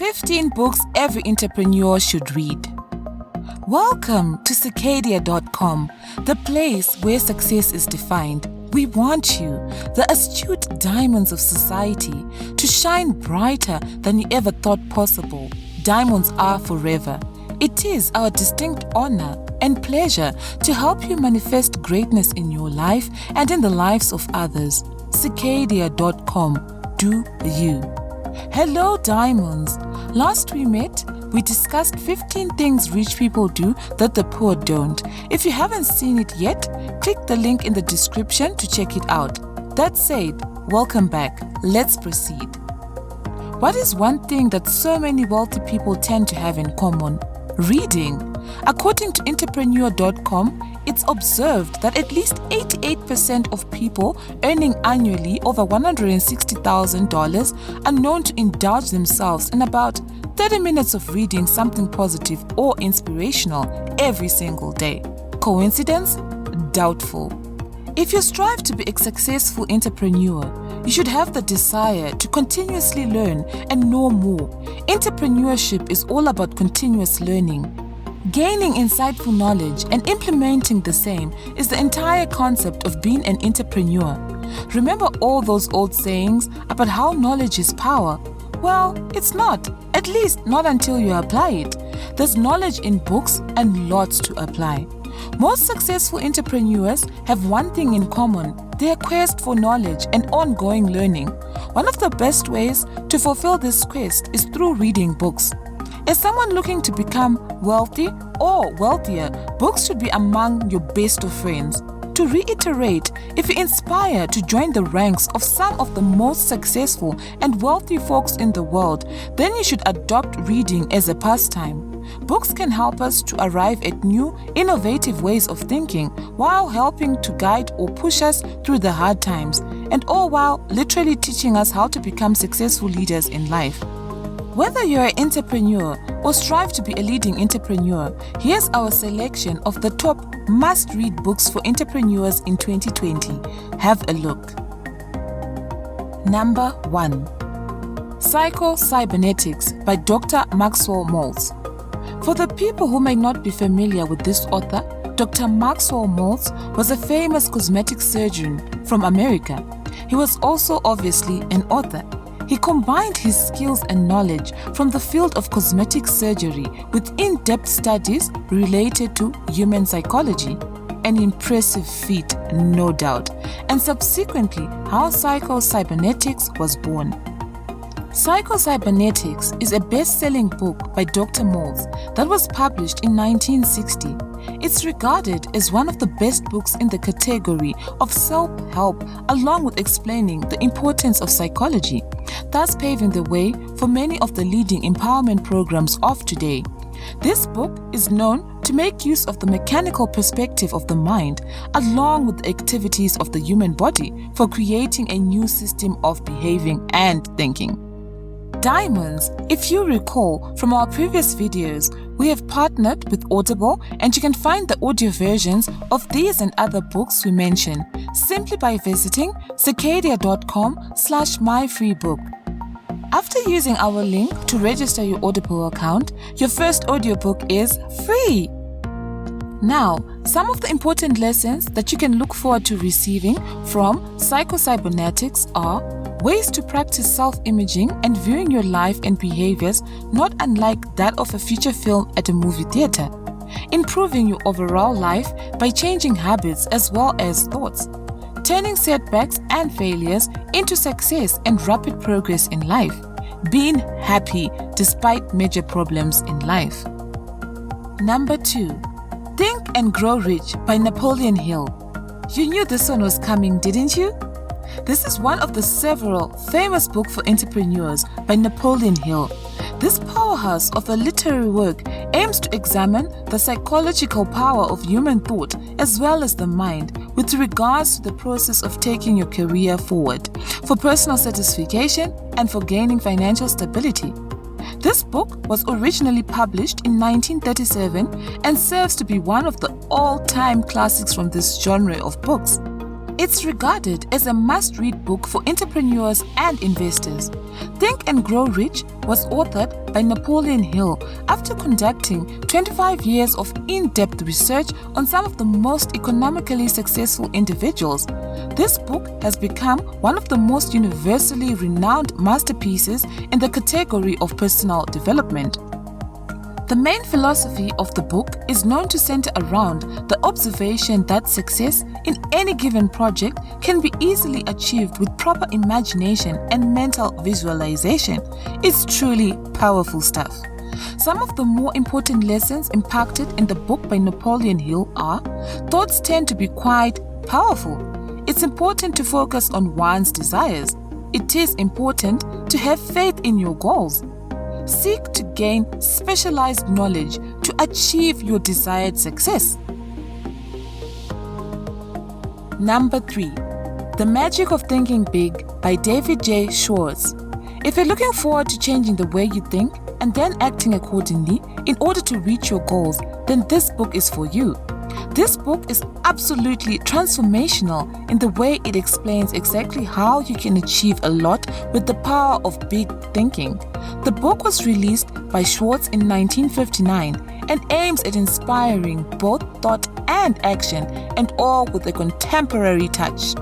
15 books every entrepreneur should read. Welcome to ckdia.com, the place where success is defined. We want you, the astute diamonds of society, to shine brighter than you ever thought possible. Diamonds are forever. It is our distinct honor and pleasure to help you manifest greatness in your life and in the lives of others. ckdia.com. Do you. Hello, diamonds. Last we met, we discussed 15 things rich people do that the poor don't. If you haven't seen it yet, click the link in the description to check it out. That said, welcome back. Let's proceed. What is one thing that so many wealthy people tend to have in common? Reading. According to entrepreneur.com, it's observed that at least 88% of people earning annually over $160,000 are known to indulge themselves in about 30 minutes of reading something positive or inspirational every single day. Coincidence? Doubtful. If you strive to be a successful entrepreneur, you should have the desire to continuously learn and know more. Entrepreneurship is all about continuous learning. Gaining insightful knowledge and implementing the same is the entire concept of being an entrepreneur. Remember all those old sayings about how knowledge is power? Well, it's not, at least not until you apply it. There's knowledge in books and lots to apply. Most successful entrepreneurs have one thing in common: their quest for knowledge and ongoing learning. One of the best ways to fulfill this quest is through reading books. As someone looking to become wealthy or wealthier, books should be among your best of friends. To reiterate, if you inspire to join the ranks of some of the most successful and wealthy folks in the world, then you should adopt reading as a pastime. Books can help us to arrive at new, innovative ways of thinking while helping to guide or push us through the hard times, and all while literally teaching us how to become successful leaders in life. Whether you're an entrepreneur or strive to be a leading entrepreneur, here's our selection of the top must-read books for entrepreneurs in 2020. Have a look. Number 1. Psycho-Cybernetics by Dr. Maxwell Maltz. For the people who may not be familiar with this author, Dr. Maxwell Maltz was a famous cosmetic surgeon from America. He was also obviously an author. He combined his skills and knowledge from the field of cosmetic surgery with in-depth studies related to human psychology. An impressive feat, no doubt, and subsequently how Psycho-Cybernetics was born. Psycho-Cybernetics is a best-selling book by Dr. Maltz that was published in 1960. It's regarded as one of the best books in the category of self-help, along with explaining the importance of psychology, thus paving the way for many of the leading empowerment programs of today. This book is known to make use of the mechanical perspective of the mind, along with the activities of the human body, for creating a new system of behaving and thinking. Diamonds, if you recall from our previous videos, we have partnered with Audible, and you can find the audio versions of these and other books we mention simply by visiting ckdia.com/myfreebook. After using our link to register your Audible account, your first audiobook is free. Now, some of the important lessons that you can look forward to receiving from Psycho-Cybernetics are ways to practice self-imaging and viewing your life and behaviors not unlike that of a feature film at a movie theater, improving your overall life by changing habits as well as thoughts, turning setbacks and failures into success and rapid progress in life, being happy despite major problems in life. Number 2. Think and Grow Rich by Napoleon Hill. You knew this one was coming, didn't you? This is one of the several famous books for entrepreneurs by Napoleon Hill. This powerhouse of a literary work aims to examine the psychological power of human thought as well as the mind with regards to the process of taking your career forward, for personal satisfaction and for gaining financial stability. This book was originally published in 1937 and serves to be one of the all-time classics from this genre of books. It's regarded as a must-read book for entrepreneurs and investors. Think and Grow Rich was authored by Napoleon Hill after conducting 25 years of in-depth research on some of the most economically successful individuals. This book has become one of the most universally renowned masterpieces in the category of personal development. The main philosophy of the book is known to center around the observation that success in any given project can be easily achieved with proper imagination and mental visualization. It's truly powerful stuff. Some of the more important lessons impacted in the book by Napoleon Hill are: thoughts tend to be quite powerful. It's important to focus on one's desires. It is important to have faith in your goals. Seek to gain specialized knowledge to achieve your desired success. Number 3. The Magic of Thinking Big by David J. Schwartz. If you're looking forward to changing the way you think and then acting accordingly in order to reach your goals, then this book is for you. This book is absolutely transformational in the way it explains exactly how you can achieve a lot with the power of big thinking. The book was released by Schwartz in 1959 and aims at inspiring both thought and action, and all with a contemporary touch.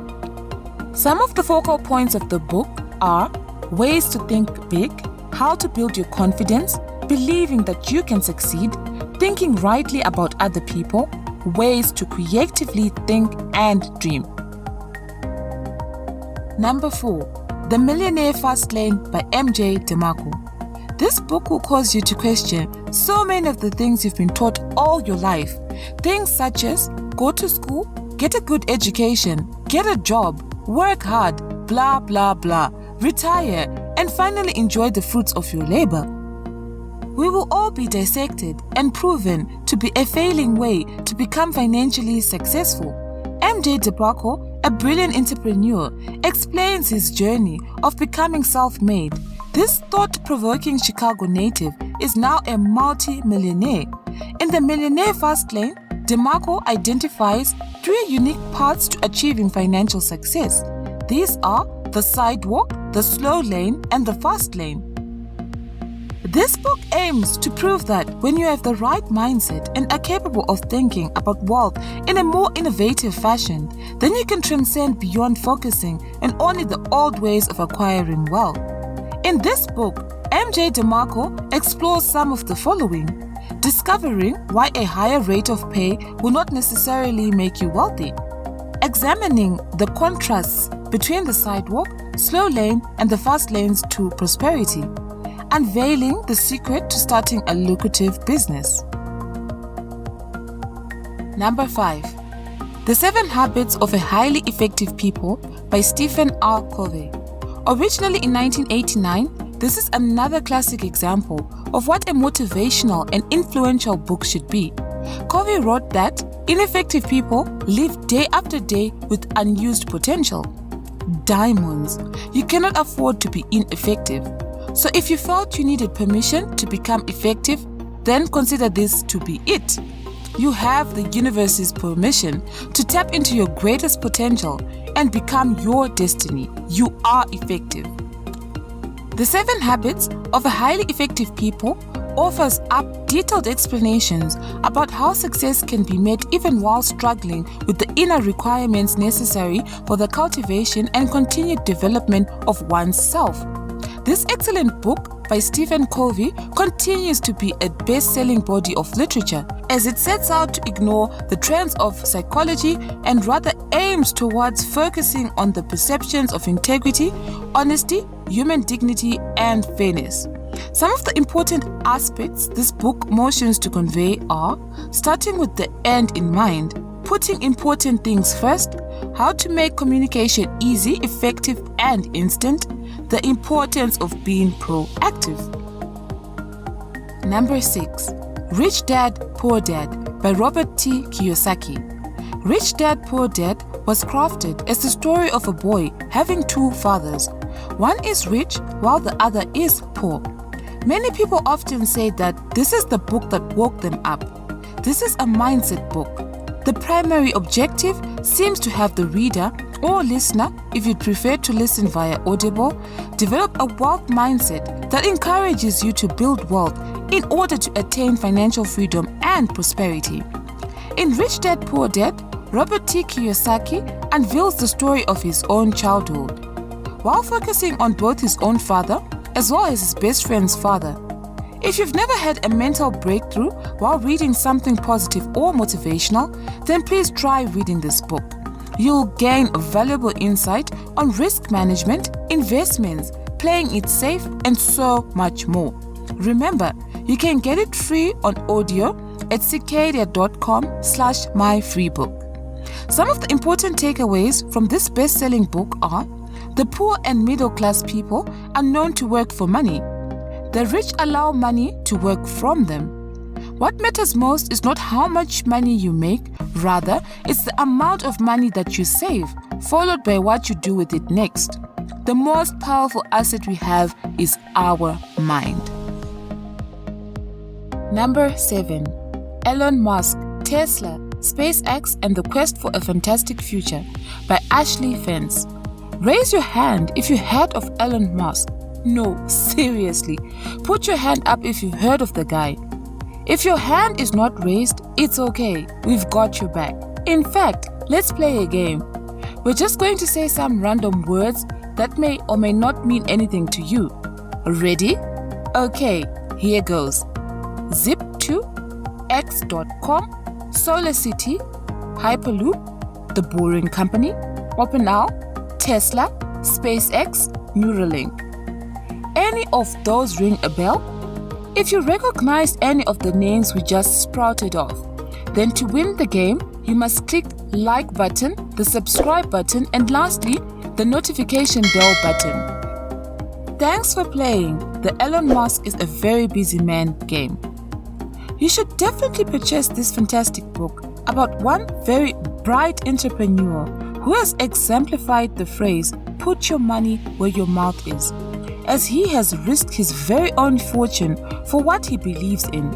Some of the focal points of the book are ways to think big, how to build your confidence, believing that you can succeed, thinking rightly about other people, ways to creatively think and dream. Number 4. The Millionaire Fast Lane by M.J. DeMarco. This book will cause you to question so many of the things you've been taught all your life. Things such as go to school, get a good education, get a job, work hard, blah blah blah, retire, and finally enjoy the fruits of your labor. We will all be dissected and proven to be a failing way to become financially successful. M.J. DeMarco, a brilliant entrepreneur, explains his journey of becoming self-made. This thought-provoking Chicago native is now a multi-millionaire. In the Millionaire Fast Lane, DeMarco identifies 3 unique paths to achieving financial success. These are the sidewalk, the slow lane, and the fast lane. This book aims to prove that when you have the right mindset and are capable of thinking about wealth in a more innovative fashion, then you can transcend beyond focusing on only the old ways of acquiring wealth. In this book, M.J. DeMarco explores some of the following: discovering why a higher rate of pay will not necessarily make you wealthy, examining the contrasts between the sidewalk, slow lane, and the fast lanes to prosperity, unveiling the secret to starting a lucrative business. Number 5. The 7 Habits of a Highly Effective People by Stephen R. Covey. Originally in 1989, this is another classic example of what a motivational and influential book should be. Covey wrote that ineffective people live day after day with unused potential. Diamonds. You cannot afford to be ineffective. So if you felt you needed permission to become effective, then consider this to be it. You have the universe's permission to tap into your greatest potential and become your destiny. You are effective. The 7 Habits of a Highly Effective People offers up detailed explanations about how success can be made even while struggling with the inner requirements necessary for the cultivation and continued development of one's self. This excellent book by Stephen Covey continues to be a best-selling body of literature as it sets out to ignore the trends of psychology and rather aims towards focusing on the perceptions of integrity, honesty, human dignity, and fairness. Some of the important aspects this book motions to convey are: starting with the end in mind, putting important things first, how to make communication easy, effective, and instant, the importance of being proactive. Number 6. Rich Dad, Poor Dad by Robert T. Kiyosaki. Rich Dad, Poor Dad was crafted as the story of a boy having 2 fathers. One is rich while the other is poor. Many people often say that this is the book that woke them up. This is a mindset book. The primary objective seems to have the reader or listener, if you'd prefer to listen via Audible, develop a wealth mindset that encourages you to build wealth in order to attain financial freedom and prosperity. In Rich Dad Poor Dad, Robert T. Kiyosaki unveils the story of his own childhood, while focusing on both his own father as well as his best friend's father. If you've never had a mental breakthrough while reading something positive or motivational, then please try reading this book. You'll gain valuable insight on risk management, investments, playing it safe, and so much more. Remember, you can get it free on audio at ckdia.com/myfreebook. Some of the important takeaways from this best-selling book are: the poor and middle-class people are known to work for money. The rich allow money to work from them. What matters most is not how much money you make, rather, it's the amount of money that you save, followed by what you do with it next. The most powerful asset we have is our mind. Number 7. Elon Musk, Tesla, SpaceX, and the Quest for a Fantastic Future by Ashley Fence. Raise your hand if you heard of Elon Musk. No, seriously. Put your hand up if you've heard of the guy. If your hand is not raised, it's okay. We've got your back. In fact, let's play a game. We're just going to say some random words that may or may not mean anything to you. Ready? Okay, here goes. Zip2, X.com, SolarCity, Hyperloop, The Boring Company, OpenAI, Tesla, SpaceX, Neuralink. Any of those ring a bell? If you recognize any of the names we just sprouted off, then to win the game, you must click like button, the subscribe button, and lastly, the notification bell button. Thanks for playing the Elon Musk is a very busy man game. You should definitely purchase this fantastic book about one very bright entrepreneur who has exemplified the phrase, "Put your money where your mouth is," as he has risked his very own fortune for what he believes in.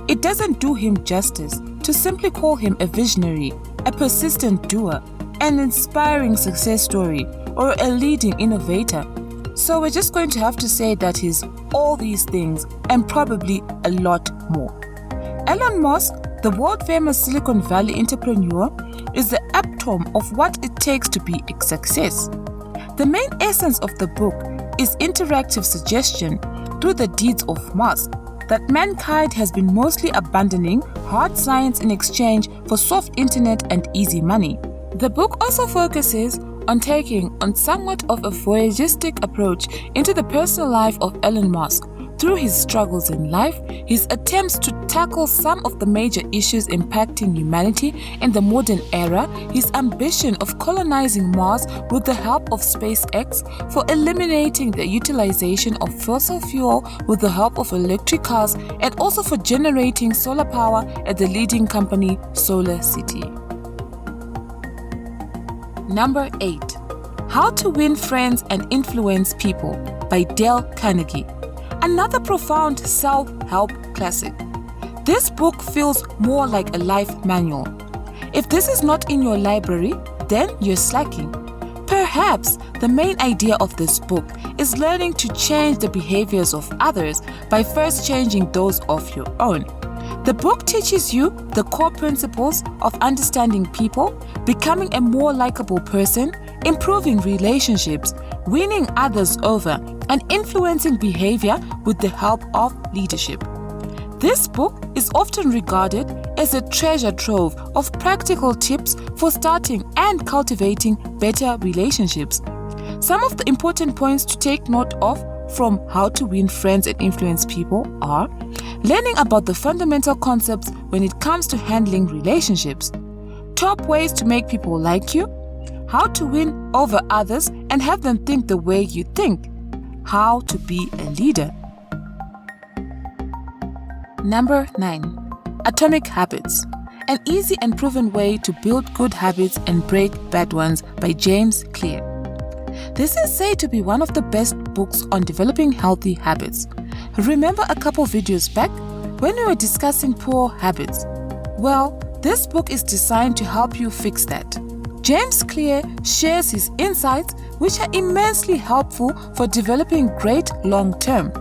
It doesn't do him justice to simply call him a visionary, a persistent doer, an inspiring success story, or a leading innovator. So we're just going to have to say that he's all these things and probably a lot more. Elon Musk, the world-famous Silicon Valley entrepreneur, is the epitome of what it takes to be a success. The main essence of the book is interactive suggestion through the deeds of Musk that mankind has been mostly abandoning hard science in exchange for soft internet and easy money. The book also focuses on taking on somewhat of a voyeuristic approach into the personal life of Elon Musk through his struggles in life, his attempts to tackle some of the major issues impacting humanity in the modern era, his ambition of colonizing Mars with the help of SpaceX, for eliminating the utilization of fossil fuel with the help of electric cars, and also for generating solar power at the leading company SolarCity. Number 8. How to Win Friends and Influence People by Dale Carnegie. Another profound self-help classic. This book feels more like a life manual. If this is not in your library, then you're slacking. Perhaps the main idea of this book is learning to change the behaviors of others by first changing those of your own. The book teaches you the core principles of understanding people, becoming a more likable person, improving relationships, winning others over, and influencing behavior with the help of leadership. This book is often regarded as a treasure trove of practical tips for starting and cultivating better relationships. Some of the important points to take note of from How to Win Friends and Influence People are: learning about the fundamental concepts when it comes to handling relationships, top ways to make people like you, how to win over others and have them think the way you think, how to be a leader. Number 9. Atomic Habits. An easy and proven way to build good habits and break bad ones by James Clear. This is said to be one of the best books on developing healthy habits. Remember a couple videos back when we were discussing poor habits? Well, This book is designed to help you fix that. James Clear shares his insights, which are immensely helpful for developing great long-term.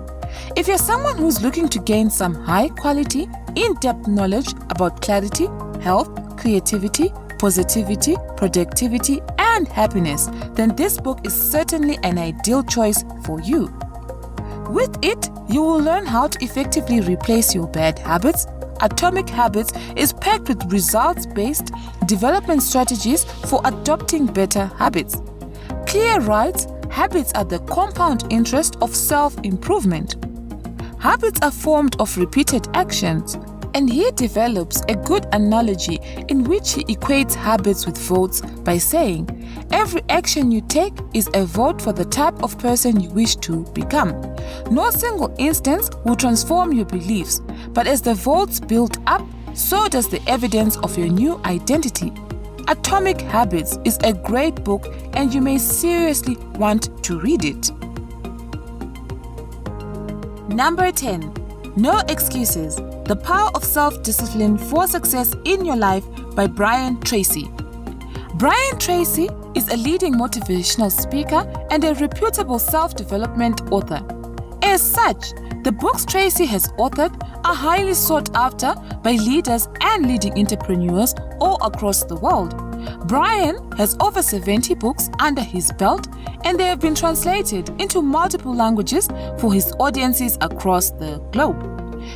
If you're someone who's looking to gain some high-quality, in-depth knowledge about clarity, health, creativity, positivity, productivity, and happiness, then this book is certainly an ideal choice for you. With it, you will learn how to effectively replace your bad habits. Atomic Habits is packed with results-based development strategies for adopting better habits. Clear writes, habits are the compound interest of self-improvement. Habits are formed of repeated actions, and he develops a good analogy in which he equates habits with votes by saying, every action you take is a vote for the type of person you wish to become. No single instance will transform your beliefs, but as the votes build up, so does the evidence of your new identity. Atomic Habits is a great book, and you may seriously want to read it. Number 10. No Excuses. The Power of Self-Discipline for Success in Your Life by Brian Tracy. Brian Tracy is a leading motivational speaker and a reputable self-development author. As such, the books Tracy has authored are highly sought after by leaders and leading entrepreneurs all across the world. Brian has over 70 books under his belt, and they have been translated into multiple languages for his audiences across the globe.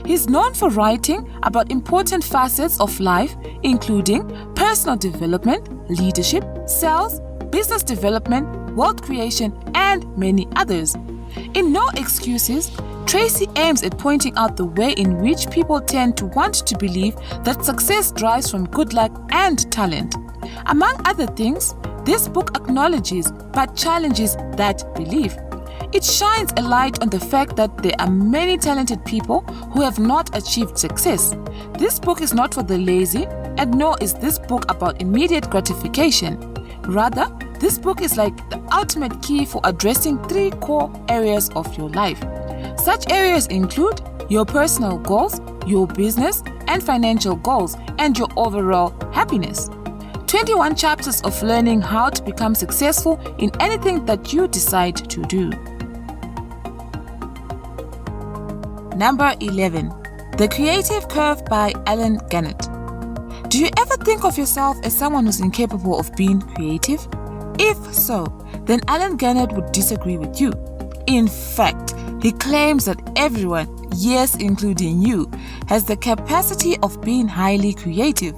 He's known for writing about important facets of life, including personal development, leadership, sales, business development, wealth creation, and many others. In No Excuses, Tracy aims at pointing out the way in which people tend to want to believe that success derives from good luck and talent. Among other things, this book acknowledges but challenges that belief. It shines a light on the fact that there are many talented people who have not achieved success. This book is not for the lazy, and nor is this book about immediate gratification. Rather, this book is like the ultimate key for addressing 3 core areas of your life. Such areas include your personal goals, your business and financial goals, and your overall happiness. 21 chapters of learning how to become successful in anything that you decide to do. Number 11. The Creative Curve by Allen Gannett. Do you ever think of yourself as someone who's incapable of being creative? If so, then Allen Gannett would disagree with you. In fact, he claims that everyone, yes, including you, has the capacity of being highly creative.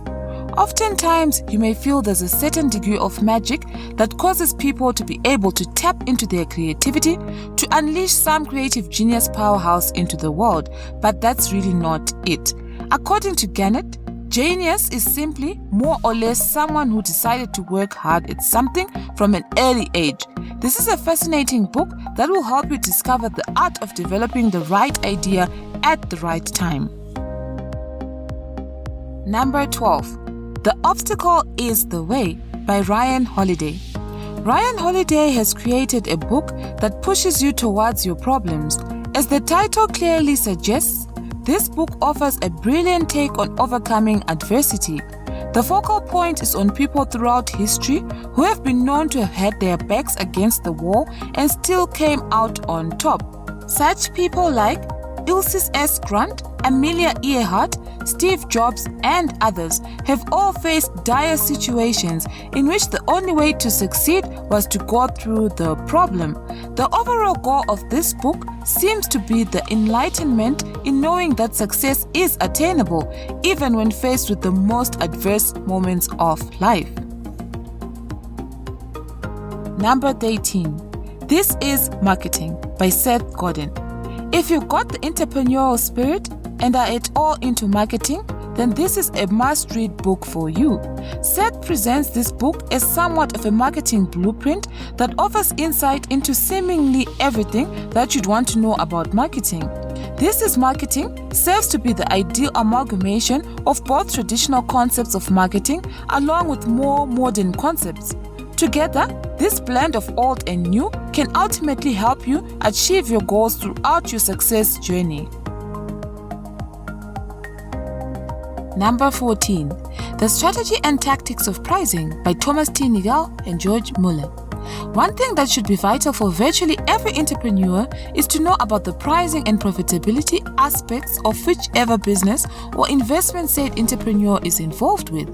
Oftentimes, you may feel there's a certain degree of magic that causes people to be able to tap into their creativity to unleash some creative genius powerhouse into the world, but that's really not it. According to Gannett, genius is simply more or less someone who decided to work hard at something from an early age. This is a fascinating book that will help you discover the art of developing the right idea at the right time. Number 12. The Obstacle is the Way by Ryan Holiday. Ryan Holiday has created a book that pushes you towards your problems. As the title clearly suggests, this book offers a brilliant take on overcoming adversity. The focal point is on people throughout history who have been known to have had their backs against the wall and still came out on top. Such people like Ulysses S. Grant, Amelia Earhart, Steve Jobs, and others have all faced dire situations in which the only way to succeed was to go through the problem. The overall goal of this book seems to be the enlightenment in knowing that success is attainable, even when faced with the most adverse moments of life. Number 13. This is Marketing by Seth Godin. If you've got the entrepreneurial spirit and are at all into marketing, then this is a must-read book for you. Seth presents this book as somewhat of a marketing blueprint that offers insight into seemingly everything that you'd want to know about marketing. This is Marketing serves to be the ideal amalgamation of both traditional concepts of marketing along with more modern concepts. Together, this blend of old and new can ultimately help you achieve your goals throughout your success journey. Number 14. The Strategy and Tactics of Pricing by Thomas T. Nagel and George Muller. One thing that should be vital for virtually every entrepreneur is to know about the pricing and profitability aspects of whichever business or investment said entrepreneur is involved with.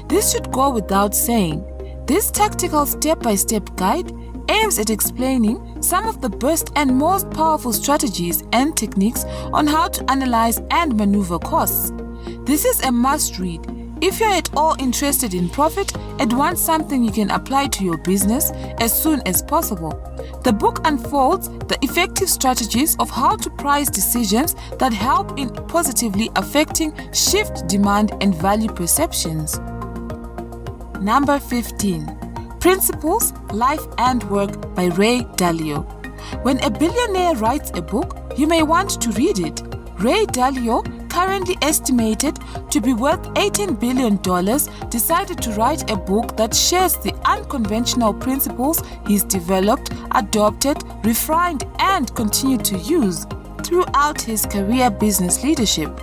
This should go without saying. This tactical step-by-step guide aims at explaining some of the best and most powerful strategies and techniques on how to analyze and maneuver costs. This is a must-read if you're at all interested in profit and want something you can apply to your business as soon as possible. The book unfolds the effective strategies of how to price decisions that help in positively affecting shift demand and value perceptions. Number 15. Principles, Life and Work by Ray Dalio. When a billionaire writes a book, you may want to read it. Ray Dalio, currently estimated to be worth $18 billion, decided to write a book that shares the unconventional principles he's developed, adopted, refined, and continued to use throughout his career business leadership.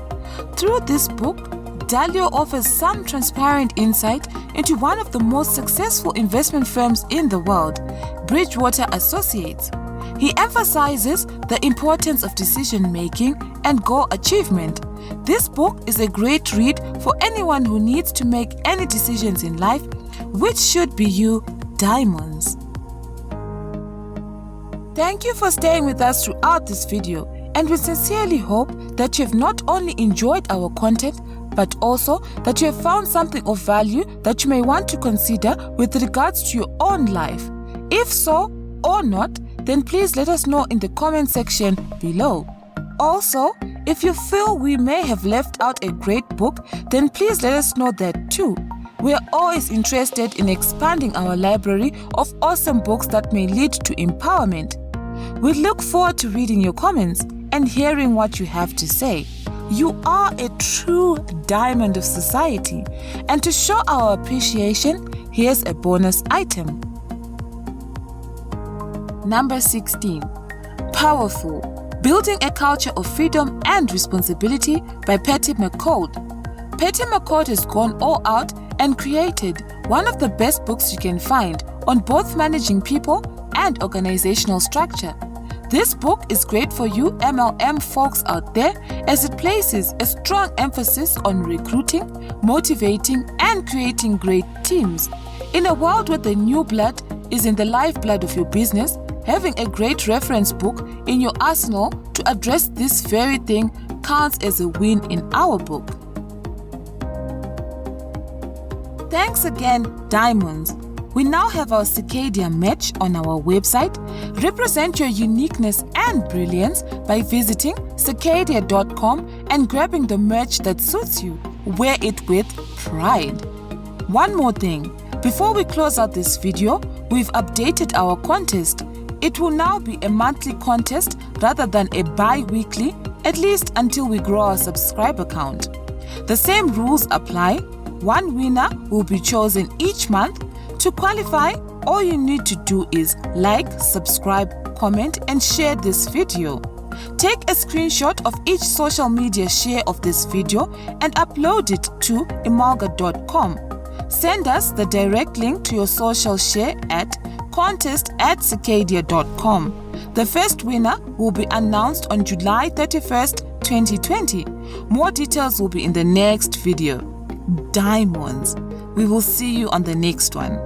Through this book, Dalio offers some transparent insight into one of the most successful investment firms in the world, Bridgewater Associates. He emphasizes the importance of decision-making and goal achievement. This book is a great read for anyone who needs to make any decisions in life, which should be you, diamonds. Thank you for staying with us throughout this video, and we sincerely hope that you have not only enjoyed our content, but also that you have found something of value that you may want to consider with regards to your own life. If so or not, then please let us know in the comment section below. Also, if you feel we may have left out a great book, then please let us know that too. We are always interested in expanding our library of awesome books that may lead to empowerment. We look forward to reading your comments and hearing what you have to say. You are a true diamond of society, and to show our appreciation, here's a bonus item. Number 16. Powerful. Building a Culture of Freedom and Responsibility by Patty McCord. Patty McCord has gone all out and created one of the best books you can find on both managing people and organizational structure. This book is great for you MLM folks out there, as it places a strong emphasis on recruiting, motivating, and creating great teams. In a world where the new blood is in the lifeblood of your business, having a great reference book in your arsenal to address this very thing counts as a win in our book. Thanks again, diamonds. We now have our Ckdia merch on our website. Represent your uniqueness and brilliance by visiting ckdia.com and grabbing the merch that suits you. Wear it with pride. One more thing. Before we close out this video, we've updated our contest. It will now be a monthly contest rather than a bi-weekly, at least until we grow our subscriber count. The same rules apply. One winner will be chosen each month. To qualify, all you need to do is like, subscribe, comment, and share this video. Take a screenshot of each social media share of this video and upload it to imalga.com. Send us the direct link to your social share at contest@ckdia.com. The first winner will be announced on July 31st, 2020. More details will be in the next video. Diamonds. We will see you on the next one.